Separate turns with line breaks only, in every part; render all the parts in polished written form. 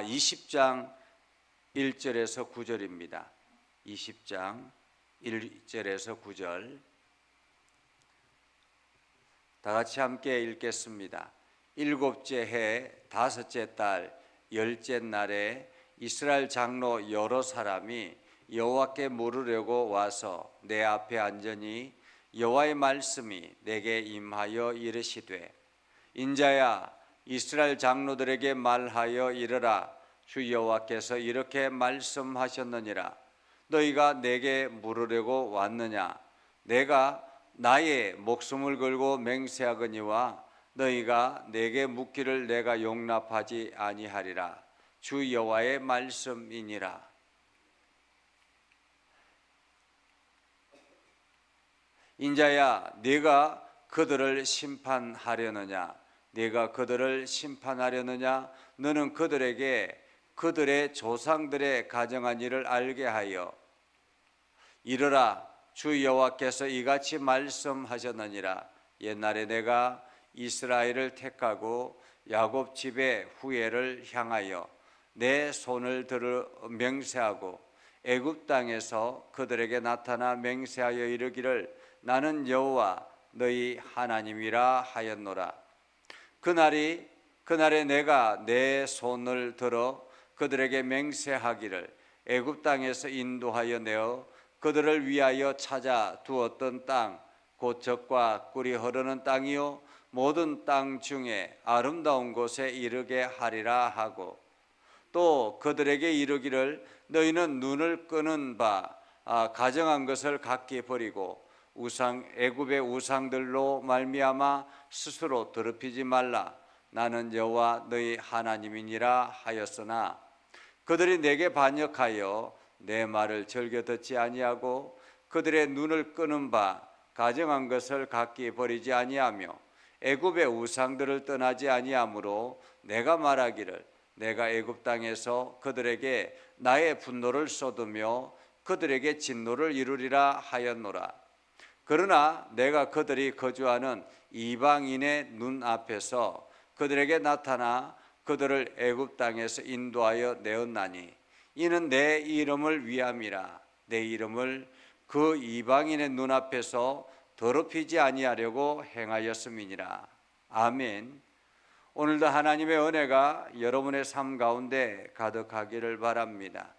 20장 1절에서 9절입니다. 20장 1절에서 9절 다 같이 함께 읽겠습니다. 일곱째 해 다섯째 달 열째 날에 이스라엘 장로 여러 사람이 여호와께 물으려고 와서 내 앞에 앉으니 여호와의 말씀이 내게 임하여 이르시되 인자야 이스라엘 장로들에게 말하여 이르라. 주 여호와께서 이렇게 말씀하셨느니라. 너희가 내게 물으려고 왔느냐? 내가 나의 목숨을 걸고 맹세하거니와 너희가 내게 묻기를 내가 용납하지 아니하리라. 주 여호와의 말씀이니라. 인자야 네가 그들을 심판하려느냐? 네가 그들을 심판하려느냐? 너는 그들에게 그들의 조상들의 가정한 일을 알게 하여 이르라. 주 여호와께서 이같이 말씀하셨느니라. 옛날에 내가 이스라엘을 택하고 야곱 집의 후예를 향하여 내 손을 들어 맹세하고 애굽 땅에서 그들에게 나타나 맹세하여 이르기를 나는 여호와 너희 하나님이라 하였노라. 그날에 내가 내 손을 들어 그들에게 맹세하기를 애굽 땅에서 인도하여 내어 그들을 위하여 찾아 두었던 땅 곧 젖과 꿀이 흐르는 땅이요 모든 땅 중에 아름다운 곳에 이르게 하리라 하고 또 그들에게 이르기를 너희는 눈을 끄는 바 가정한 것을 각기 버리고 애굽의 우상들로 말미암아 스스로 더럽히지 말라. 나는 여호와 너희 하나님이니라 하였으나 그들이 내게 반역하여 내 말을 즐겨 듣지 아니하고 그들의 눈을 끄는 바 가정한 것을 각기 버리지 아니하며 애굽의 우상들을 떠나지 아니하므로 내가 말하기를 내가 애굽 땅에서 그들에게 나의 분노를 쏟으며 그들에게 진노를 이루리라 하였노라. 그러나 내가 그들이 거주하는 이방인의 눈앞에서 그들에게 나타나 그들을 애굽 땅에서 인도하여 내었나니 이는 내 이름을 위함이라. 내 이름을 그 이방인의 눈앞에서 더럽히지 아니하려고 행하였음이니라. 아멘. 오늘도 하나님의 은혜가 여러분의 삶 가운데 가득하기를 바랍니다.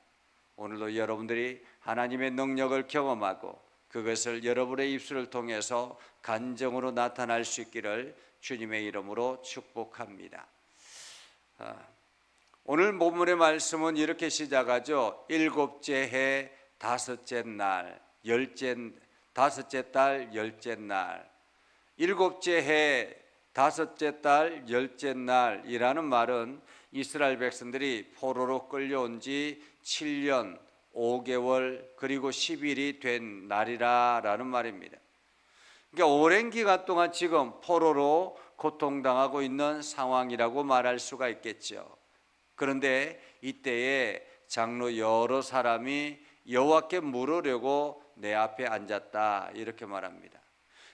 오늘도 여러분들이 하나님의 능력을 경험하고 그것을 여러분의 입술을 통해서 간증으로 나타날 수 있기를 주님의 이름으로 축복합니다. 오늘 본문의 말씀은 이렇게 시작하죠. 일곱째 해 다섯째 날 다섯째 달 열째 날. 일곱째 해 다섯째 달 열째 날이라는 말은 이스라엘 백성들이 포로로 끌려온 지 7년 5개월 그리고 10일이 된 날이라는 말입니다. 그러니까 오랜 기간 동안 지금 포로로 고통당하고 있는 상황이라고 말할 수가 있겠죠. 그런데 이때에 장로 여러 사람이 여호와께 물으려고 내 앞에 앉았다 이렇게 말합니다.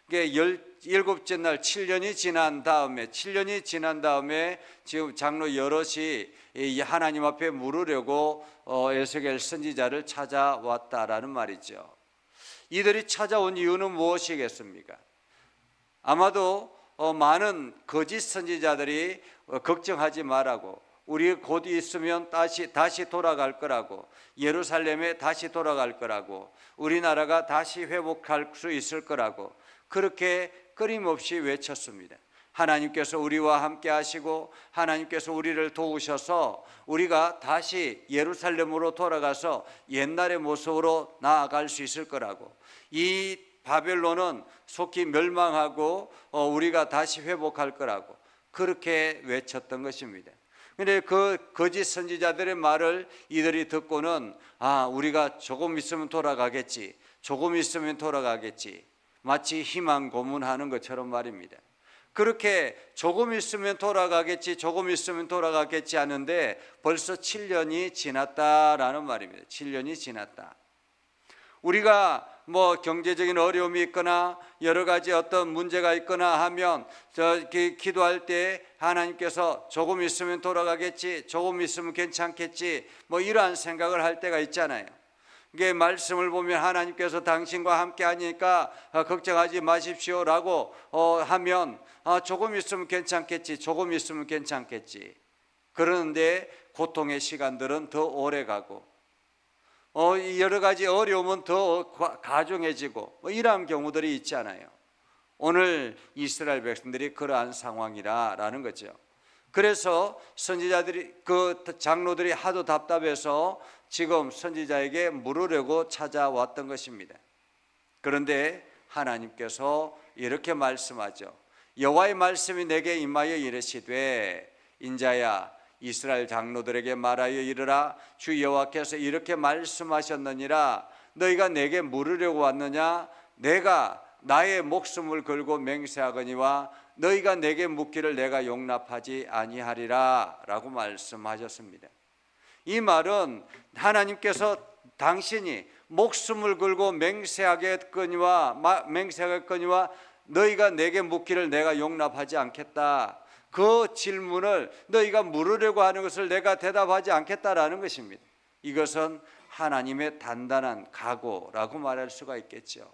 그러니까 17째 날 7년이 지난 다음에 지금 장로 여럿이 하나님 앞에 물으려고 에스겔 선지자를 찾아왔다라는 말이죠. 이들이 찾아온 이유는 무엇이겠습니까? 아마도 많은 거짓 선지자들이 걱정하지 말라고, 우리 곧 있으면 다시 돌아갈 거라고, 예루살렘에 다시 돌아갈 거라고, 우리나라가 다시 회복할 수 있을 거라고 그렇게 끊임없이 외쳤습니다. 하나님께서 우리와 함께 하시고 하나님께서 우리를 도우셔서 우리가 다시 예루살렘으로 돌아가서 옛날의 모습으로 나아갈 수 있을 거라고, 이 바벨론은 속히 멸망하고 우리가 다시 회복할 거라고 그렇게 외쳤던 것입니다. 그런데 그 거짓 선지자들의 말을 이들이 듣고는 우리가 조금 있으면 돌아가겠지, 마치 희망 고문하는 것처럼 말입니다. 그렇게 조금 있으면 돌아가겠지 하는데 벌써 7년이 지났다라는 말입니다. 7년이 지났다. 우리가 뭐 경제적인 어려움이 있거나 여러 가지 어떤 문제가 있거나 하면 기도할 때 하나님께서 조금 있으면 돌아가겠지, 조금 있으면 괜찮겠지, 뭐 이러한 생각을 할 때가 있잖아요. 이게 말씀을 보면 하나님께서 당신과 함께 하니까 걱정하지 마십시오라고 하면 조금 있으면 괜찮겠지, 조금 있으면 괜찮겠지. 그런데 고통의 시간들은 더 오래 가고 여러 가지 어려움은 더 가중해지고 뭐 이러한 경우들이 있잖아요. 오늘 이스라엘 백성들이 그러한 상황이라는 거죠. 그래서 선지자들이 그 장로들이 하도 답답해서 지금 선지자에게 물으려고 찾아왔던 것입니다. 그런데 하나님께서 이렇게 말씀하죠. 여호와의 말씀이 내게 임하여 이르시되 인자야 이스라엘 장로들에게 말하여 이르라. 주 여호와께서 이렇게 말씀하셨느니라. 너희가 내게 물으려고 왔느냐? 내가 나의 목숨을 걸고 맹세하거니와 너희가 내게 묻기를 내가 용납하지 아니하리라 라고 말씀하셨습니다. 이 말은 하나님께서 당신이 목숨을 걸고 맹세하겠거니와 너희가 내게 묻기를 내가 용납하지 않겠다. 그 질문을 너희가 물으려고 하는 것을 내가 대답하지 않겠다라는 것입니다. 이것은 하나님의 단단한 각오라고 말할 수가 있겠죠.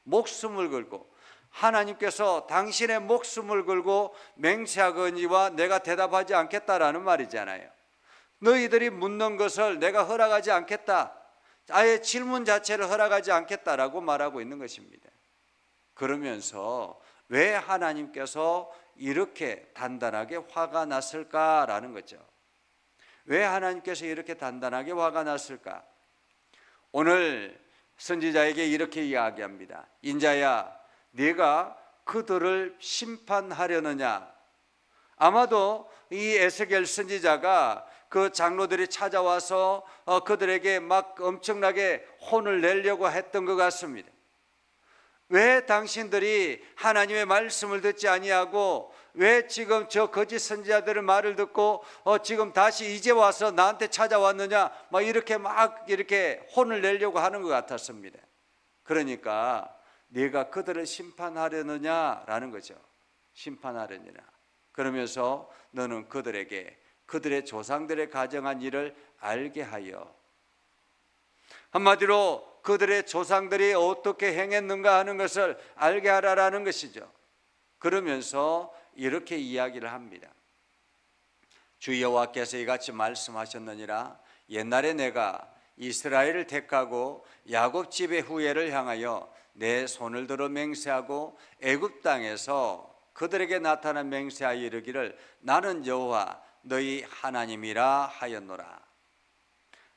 목숨을 걸고 하나님께서 당신의 목숨을 걸고 맹세하거니와 내가 대답하지 않겠다라는 말이잖아요. 너희들이 묻는 것을 내가 허락하지 않겠다. 아예 질문 자체를 허락하지 않겠다라고 말하고 있는 것입니다. 그러면서 왜 하나님께서 이렇게 단단하게 화가 났을까라는 거죠. 왜 하나님께서 이렇게 단단하게 화가 났을까? 오늘 선지자에게 이렇게 이야기합니다. 인자야, 네가 그들을 심판하려느냐? 아마도 이 에스겔 선지자가 그 장로들이 찾아와서 그들에게 막 엄청나게 혼을 내려고 했던 것 같습니다. 왜 당신들이 하나님의 말씀을 듣지 아니하고 왜 지금 저 거짓 선지자들의 말을 듣고 지금 다시 이제 와서 나한테 찾아왔느냐? 막 이렇게 혼을 내려고 하는 것 같았습니다. 그러니까 네가 그들을 심판하려느냐라는 거죠. 심판하려느냐. 그러면서 너는 그들에게 그들의 조상들의 가정한 일을 알게 하여, 한마디로 그들의 조상들이 어떻게 행했는가 하는 것을 알게 하라라는 것이죠. 그러면서 이렇게 이야기를 합니다. 주 여호와께서 이같이 말씀하셨느니라. 옛날에 내가 이스라엘을 택하고 야곱 집의 후예를 향하여 내 손을 들어 맹세하고 애굽 땅에서 그들에게 나타난 맹세하여 이르기를 나는 여호와 너희 하나님이라 하였노라.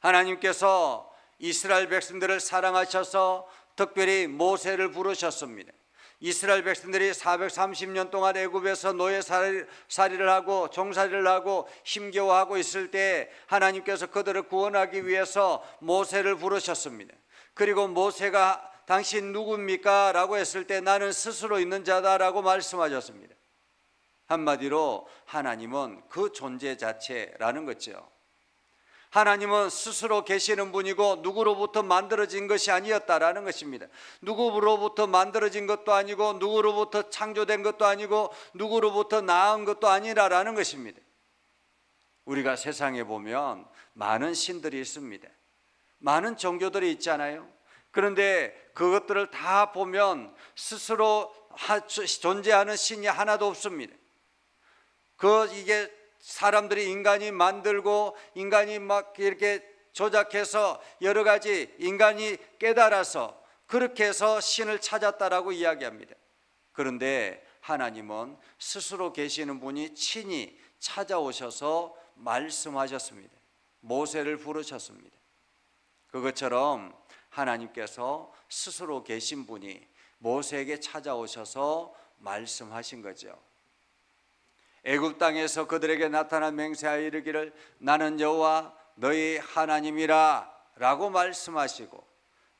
하나님께서 이스라엘 백성들을 사랑하셔서 특별히 모세를 부르셨습니다. 이스라엘 백성들이 430년 동안 애굽에서 노예살이를 하고 종살이를 하고 힘겨워하고 있을 때 하나님께서 그들을 구원하기 위해서 모세를 부르셨습니다. 그리고 모세가 당신 누굽니까? 라고 했을 때 나는 스스로 있는 자다라고 말씀하셨습니다. 한마디로 하나님은 그 존재 자체라는 거죠. 하나님은 스스로 계시는 분이고 누구로부터 만들어진 것이 아니었다라는 것입니다. 누구로부터 만들어진 것도 아니고 누구로부터 창조된 것도 아니고 누구로부터 낳은 것도 아니라라는 것입니다. 우리가 세상에 보면 많은 신들이 있습니다. 많은 종교들이 있잖아요. 그런데 그것들을 다 보면 스스로 존재하는 신이 하나도 없습니다. 이게 사람들이 인간이 만들고 인간이 막 이렇게 조작해서 여러 가지 인간이 깨달아서 그렇게 해서 신을 찾았다라고 이야기합니다. 그런데 하나님은 스스로 계시는 분이 친히 찾아오셔서 말씀하셨습니다. 모세를 부르셨습니다. 그것처럼 하나님께서 스스로 계신 분이 모세에게 찾아오셔서 말씀하신 거죠. 애굽 땅에서 그들에게 나타난 맹세하여 이르기를 나는 여호와 너희 하나님이라 라고 말씀하시고,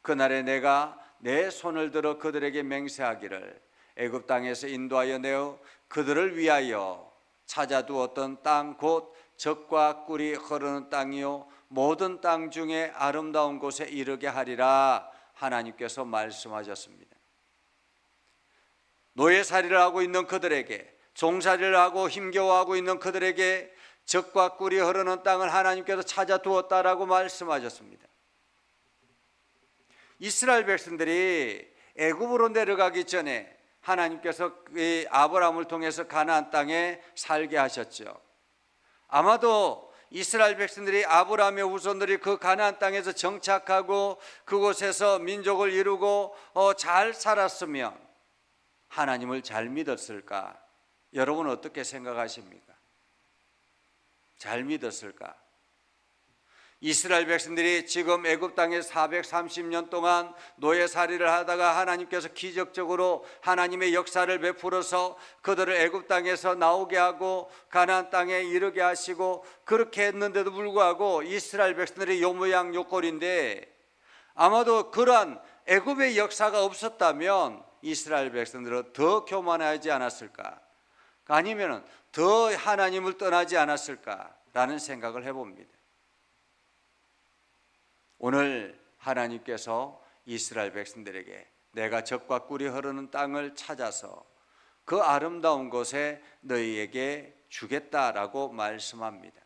그날에 내가 내 손을 들어 그들에게 맹세하기를 애굽 땅에서 인도하여 내어 그들을 위하여 찾아두었던 땅 곧 젖과 꿀이 흐르는 땅이요 모든 땅 중에 아름다운 곳에 이르게 하리라 하나님께서 말씀하셨습니다. 노예살이를 하고 있는 그들에게, 종살이를 하고 힘겨워하고 있는 그들에게 젖과 꿀이 흐르는 땅을 하나님께서 찾아두었다라고 말씀하셨습니다. 이스라엘 백성들이 애굽으로 내려가기 전에 하나님께서 아브라함을 통해서 가나안 땅에 살게 하셨죠. 아마도 이스라엘 백성들이, 아브라함의 후손들이 그 가나안 땅에서 정착하고 그곳에서 민족을 이루고 잘 살았으면 하나님을 잘 믿었을까? 여러분 어떻게 생각하십니까? 잘 믿었을까? 이스라엘 백성들이 지금 애굽 땅에 430년 동안 노예살이를 하다가 하나님께서 기적적으로 하나님의 역사를 베풀어서 그들을 애굽 땅에서 나오게 하고 가나안 땅에 이르게 하시고, 그렇게 했는데도 불구하고 이스라엘 백성들이 요 모양 요 꼴인데, 아마도 그러한 애굽의 역사가 없었다면 이스라엘 백성들은 더 교만하지 않았을까? 아니면 더 하나님을 떠나지 않았을까라는 생각을 해봅니다. 오늘 하나님께서 이스라엘 백성들에게 내가 젖과 꿀이 흐르는 땅을 찾아서 그 아름다운 곳에 너희에게 주겠다라고 말씀합니다.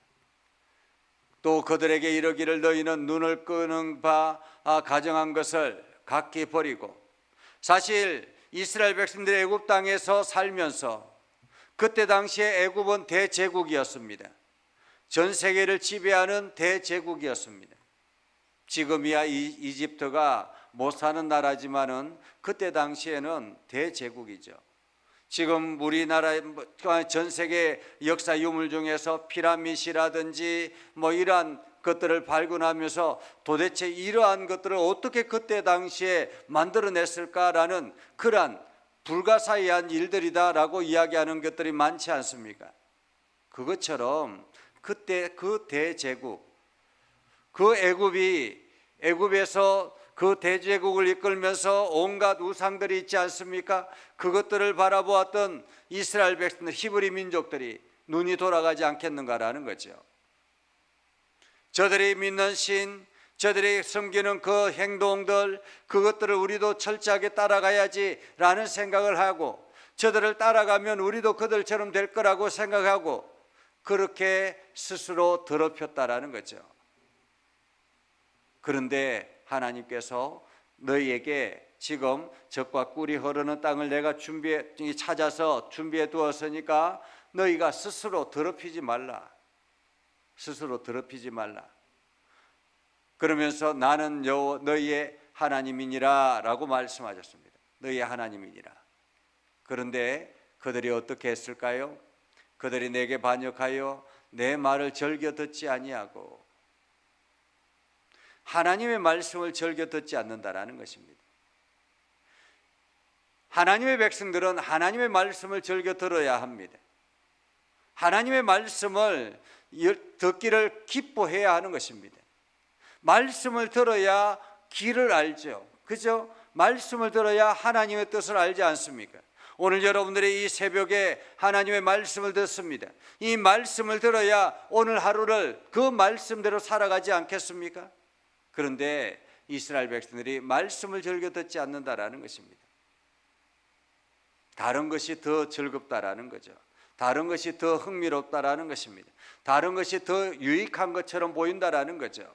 또 그들에게 이르기를 너희는 눈을 끄는 바 가정한 것을 각기 버리고, 사실 이스라엘 백성들이 애굽 땅에서 살면서 그때 당시에 애굽은 대제국이었습니다. 전 세계를 지배하는 대제국이었습니다. 지금이야 이집트가 못 사는 나라지만은 그때 당시에는 대제국이죠. 지금 우리나라 전 세계 역사 유물 중에서 피라미드라든지 이러한 것들을 발견하면서 도대체 이러한 것들을 어떻게 그때 당시에 만들어냈을까라는 그러한 불가사의한 일들이다라고 이야기하는 것들이 많지 않습니까? 그것처럼 그때 그 대제국, 그 애굽에서 그 대제국을 이끌면서 온갖 우상들이 있지 않습니까? 그것들을 바라보았던 이스라엘 백성들, 히브리 민족들이 눈이 돌아가지 않겠는가라는 거죠. 저들이 믿는 신, 저들이 섬기는 그 행동들, 그것들을 우리도 철저하게 따라가야지라는 생각을 하고, 저들을 따라가면 우리도 그들처럼 될 거라고 생각하고, 그렇게 스스로 더럽혔다라는 거죠. 그런데 하나님께서 너희에게 지금 젖과 꿀이 흐르는 땅을 내가 찾아서 준비해 두었으니까 너희가 스스로 더럽히지 말라. 스스로 더럽히지 말라. 그러면서 나는 너희의 하나님이니라 라고 말씀하셨습니다. 너희의 하나님이니라. 그런데 그들이 어떻게 했을까요? 그들이 내게 반역하여 내 말을 즐겨 듣지 아니하고, 하나님의 말씀을 즐겨 듣지 않는다라는 것입니다. 하나님의 백성들은 하나님의 말씀을 즐겨 들어야 합니다. 하나님의 말씀을 듣기를 기뻐해야 하는 것입니다. 말씀을 들어야 길을 알죠. 그죠? 말씀을 들어야 하나님의 뜻을 알지 않습니까? 오늘 여러분들이 이 새벽에 하나님의 말씀을 듣습니다. 이 말씀을 들어야 오늘 하루를 그 말씀대로 살아가지 않겠습니까? 그런데 이스라엘 백성들이 말씀을 즐겨 듣지 않는다라는 것입니다. 다른 것이 더 즐겁다라는 거죠. 다른 것이 더 흥미롭다라는 것입니다. 다른 것이 더 유익한 것처럼 보인다라는 거죠.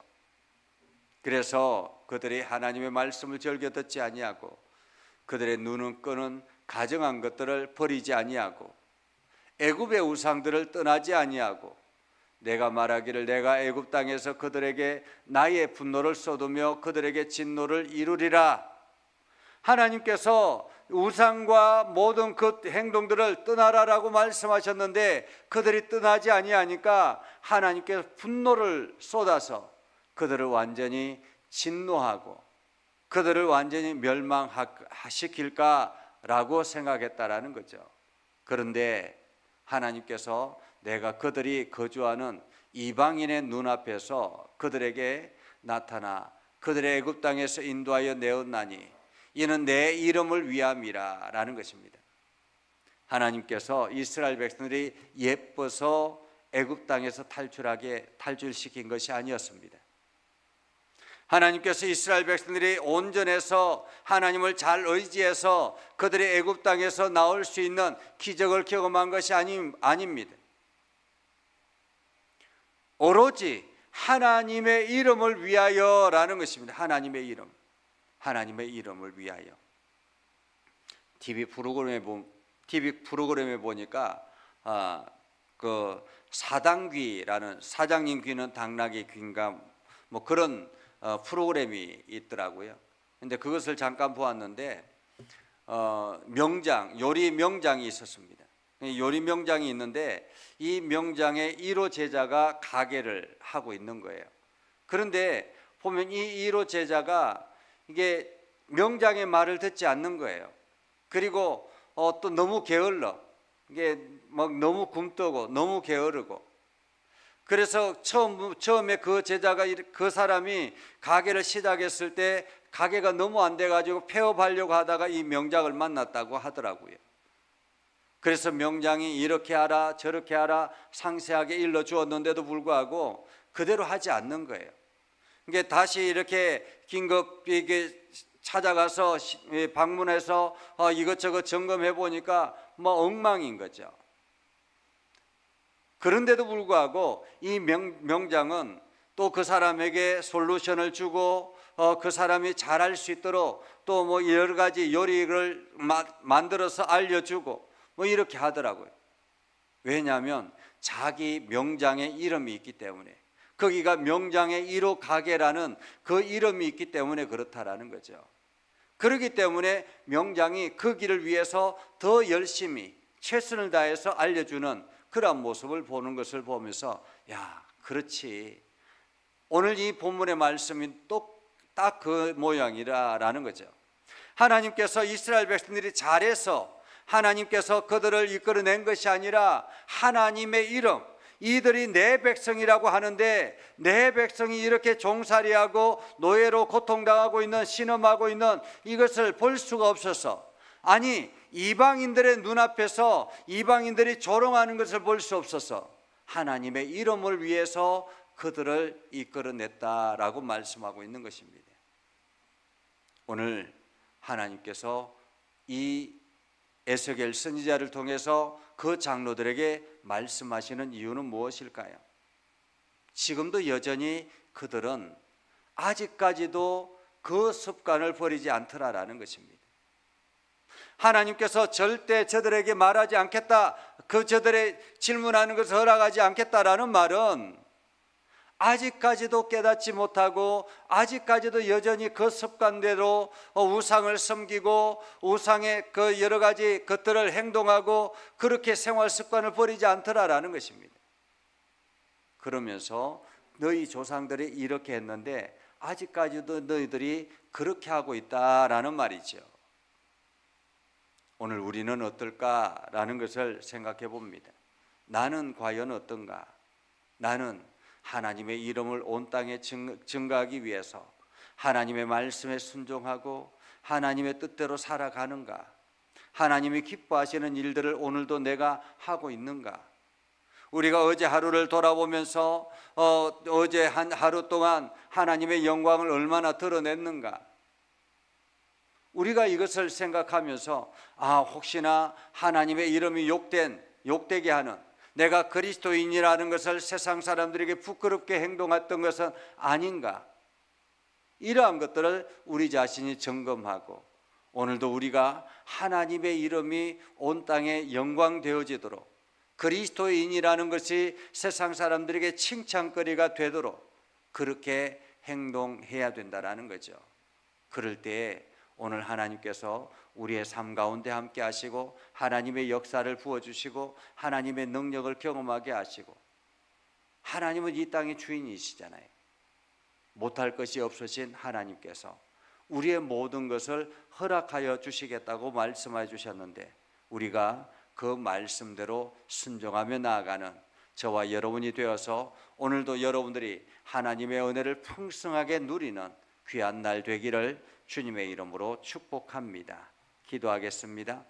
그래서 그들이 하나님의 말씀을 즐겨 듣지 아니하고, 그들의 눈은 끄는 가정한 것들을 버리지 아니하고, 애굽의 우상들을 떠나지 아니하고, 내가 말하기를 내가 애굽 땅에서 그들에게 나의 분노를 쏟으며 그들에게 진노를 이루리라. 하나님께서 우상과 모든 그 행동들을 떠나라라고 말씀하셨는데 그들이 떠나지 아니하니까 하나님께서 분노를 쏟아서 그들을 완전히 진노하고 그들을 완전히 멸망시킬까라고 생각했다라는 거죠. 그런데 하나님께서 내가 그들이 거주하는 이방인의 눈앞에서 그들에게 나타나 그들의 애굽 땅에서 인도하여 내었나니 이는 내 이름을 위함이라 라는 것입니다. 하나님께서 이스라엘 백성들이 예뻐서 애굽 땅에서 탈출시킨 것이 아니었습니다. 하나님께서 이스라엘 백성들이 온전해서 하나님을 잘 의지해서 그들이 애굽 땅에서 나올 수 있는 기적을 경험한 것이 아닙니다. 오로지 하나님의 이름을 위하여라는 것입니다. 하나님의 이름, 하나님의 이름을 위하여. TV 프로그램에 보니까 그 사당귀라는, 사장님 귀는 당나귀 귀인가 뭐 그런 프로그램이 있더라고요. 근데 그것을 잠깐 보았는데 요리 명장이 있었습니다. 요리 명장이 있는데 이 명장의 1호 제자가 가게를 하고 있는 거예요. 그런데 보면 이 1호 제자가 이게 명장의 말을 듣지 않는 거예요. 그리고 또 너무 게을러, 이게 막 너무 굼뜨고 너무 게으르고. 그래서 처음에 그 제자가, 그 사람이 가게를 시작했을 때 가게가 너무 안 돼가지고 폐업하려고 하다가 이 명장을 만났다고 하더라고요. 그래서 명장이 이렇게 하라 저렇게 하라 상세하게 일러주었는데도 불구하고 그대로 하지 않는 거예요. 이게 다시 이렇게 긴급히 이게 찾아가서 방문해서 이것저것 점검해 보니까 뭐 엉망인 거죠. 그런데도 불구하고 이 명장은 또 그 사람에게 솔루션을 주고 그 사람이 잘할 수 있도록 또 뭐 여러 가지 요리를 만들어서 알려주고 뭐 이렇게 하더라고요. 왜냐하면 자기 명장의 이름이 있기 때문에, 거기가 명장의 1호 가게라는 그 이름이 있기 때문에 그렇다라는 거죠. 그렇기 때문에 명장이 그 길을 위해서 더 열심히 최선을 다해서 알려주는 그런 모습을 보는 것을 보면서, 야, 그렇지, 오늘 이 본문의 말씀이 딱 그 모양이라는 거죠. 하나님께서 이스라엘 백성들이 잘해서 하나님께서 그들을 이끌어낸 것이 아니라 하나님의 이름, 이들이 내 백성이라고 하는데 내 백성이 이렇게 종살이하고 노예로 고통당하고 있는, 신음하고 있는 이것을 볼 수가 없어서, 아니 이방인들의 눈앞에서 이방인들이 조롱하는 것을 볼 수 없어서 하나님의 이름을 위해서 그들을 이끌어냈다라고 말씀하고 있는 것입니다. 오늘 하나님께서 이 에스겔 선지자를 통해서 그 장로들에게 말씀하시는 이유는 무엇일까요? 지금도 여전히 그들은 아직까지도 그 습관을 버리지 않더라라는 것입니다. 하나님께서 절대 저들에게 말하지 않겠다, 저들의 질문하는 것을 허락하지 않겠다라는 말은 아직까지도 깨닫지 못하고 아직까지도 여전히 그 습관대로 우상을 섬기고 우상의 그 여러 가지 것들을 행동하고 그렇게 생활 습관을 버리지 않더라라는 것입니다. 그러면서 너희 조상들이 이렇게 했는데 아직까지도 너희들이 그렇게 하고 있다라는 말이죠. 오늘 우리는 어떨까라는 것을 생각해 봅니다. 나는 과연 어떤가? 나는 하나님의 이름을 온 땅에 증거하기 위해서 하나님의 말씀에 순종하고 하나님의 뜻대로 살아가는가? 하나님이 기뻐하시는 일들을 오늘도 내가 하고 있는가? 우리가 어제 하루를 돌아보면서 어제 한 하루 동안 하나님의 영광을 얼마나 드러냈는가? 우리가 이것을 생각하면서 혹시나 하나님의 이름이 욕되게 하는, 내가 그리스도인이라는 것을 세상 사람들에게 부끄럽게 행동했던 것은 아닌가? 이러한 것들을 우리 자신이 점검하고 오늘도 우리가 하나님의 이름이 온 땅에 영광되어지도록, 그리스도인이라는 것이 세상 사람들에게 칭찬거리가 되도록 그렇게 행동해야 된다라는 거죠. 그럴 때에 오늘 하나님께서 우리의 삶 가운데 함께 하시고 하나님의 역사를 부어주시고 하나님의 능력을 경험하게 하시고, 하나님은 이 땅의 주인이시잖아요. 못할 것이 없으신 하나님께서 우리의 모든 것을 허락하여 주시겠다고 말씀해 주셨는데 우리가 그 말씀대로 순종하며 나아가는 저와 여러분이 되어서 오늘도 여러분들이 하나님의 은혜를 풍성하게 누리는 귀한 날 되기를 주님의 이름으로 축복합니다. 기도하겠습니다.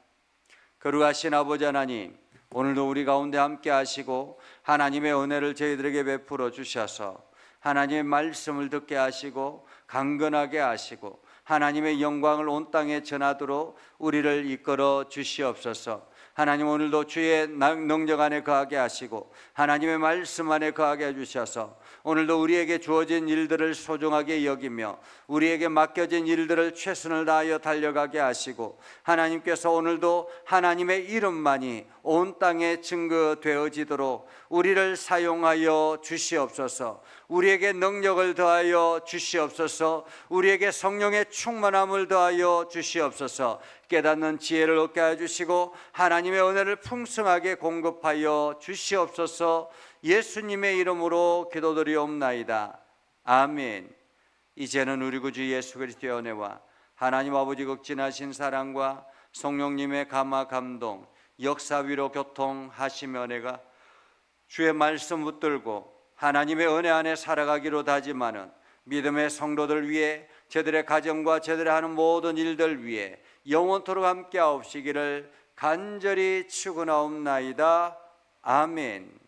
거룩하신 아버지 하나님, 오늘도 우리 가운데 함께 하시고 하나님의 은혜를 저희들에게 베풀어 주셔서 하나님의 말씀을 듣게 하시고 강건하게 하시고 하나님의 영광을 온 땅에 전하도록 우리를 이끌어 주시옵소서. 하나님, 오늘도 주의 능력 안에 거하게 하시고 하나님의 말씀 안에 거하게 해주셔서 오늘도 우리에게 주어진 일들을 소중하게 여기며 우리에게 맡겨진 일들을 최선을 다하여 달려가게 하시고, 하나님께서 오늘도 하나님의 이름만이 온 땅에 증거되어지도록 우리를 사용하여 주시옵소서. 우리에게 능력을 더하여 주시옵소서. 우리에게 성령의 충만함을 더하여 주시옵소서. 깨닫는 지혜를 얻게 해주시고 하나님의 은혜를 풍성하게 공급하여 주시옵소서. 예수님의 이름으로 기도드리옵나이다. 아멘. 이제는 우리 구주 예수 그리스도의 은혜와 하나님 아버지 극진하신 사랑과 성령님의 감화 감동, 역사 위로 교통하시며 은혜가 주의 말씀 붙들고 하나님의 은혜 안에 살아가기로 다짐하는 믿음의 성도들 위해, 저들의 가정과 저들의 하는 모든 일들 위해 영원토록 함께 하옵시기를 간절히 축원하옵나이다. 아멘.